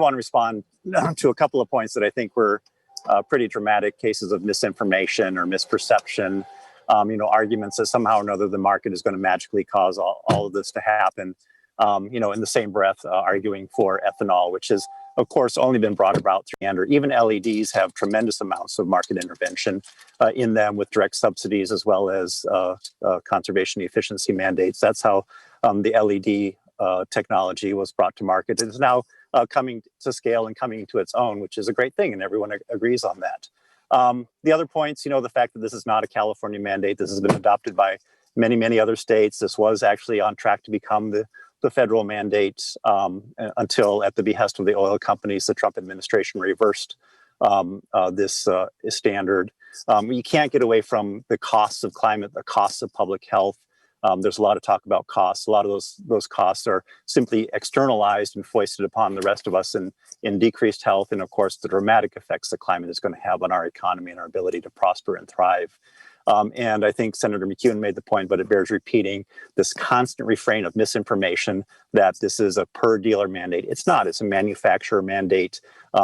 I want to respond to a couple of points that I think were pretty dramatic cases of misinformation or misperception. Arguments that somehow or another the market is going to magically cause all of this to happen. In the same breath, arguing for ethanol, which has, of course, only been brought about through or even LEDs have tremendous amounts of market intervention in them with direct subsidies as well as conservation efficiency mandates. That's how the LED technology was brought to market. It is now coming to scale and coming to its own, which is a great thing, and everyone agrees on that. The other points, the fact that this is not a California mandate, this has been adopted by many, many other states. This was actually on track to become the federal mandate until, at the behest of the oil companies, the Trump administration reversed this standard. You can't get away from the costs of climate, the costs of public health. There's a lot of talk about costs. A lot of those costs are simply externalized and foisted upon the rest of us in decreased health, and of course the dramatic effects that climate is going to have on our economy and our ability to prosper and thrive. And I think Senator McEwen made the point, but it bears repeating, this constant refrain of misinformation that this is a per dealer mandate. It's not, it's a manufacturer mandate.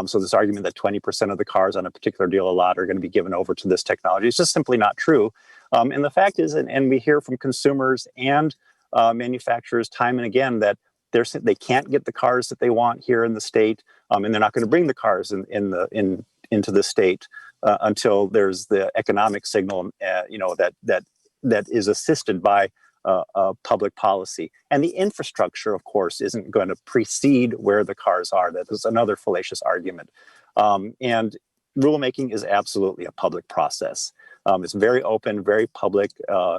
So this argument that 20% of the cars on a particular dealer lot are going to be given over to this technology is just simply not true. And the fact is, and we hear from consumers and manufacturers time and again that they can't get the cars that they want here in the state, and they're not going to bring the cars into the state until there's the economic signal, that is assisted by public policy. And the infrastructure, of course, isn't going to precede where the cars are. That is another fallacious argument. And rulemaking is absolutely a public process. It's very open, very public,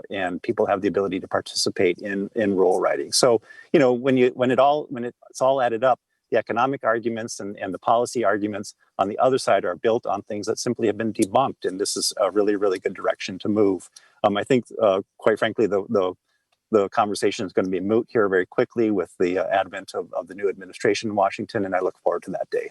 and people have the ability to participate in rule writing. So, when it's all added up, the economic arguments and the policy arguments on the other side are built on things that simply have been debunked, and this is a really, really good direction to move. I think, quite frankly, the conversation is going to be moot here very quickly with the advent of the new administration in Washington, and I look forward to that day.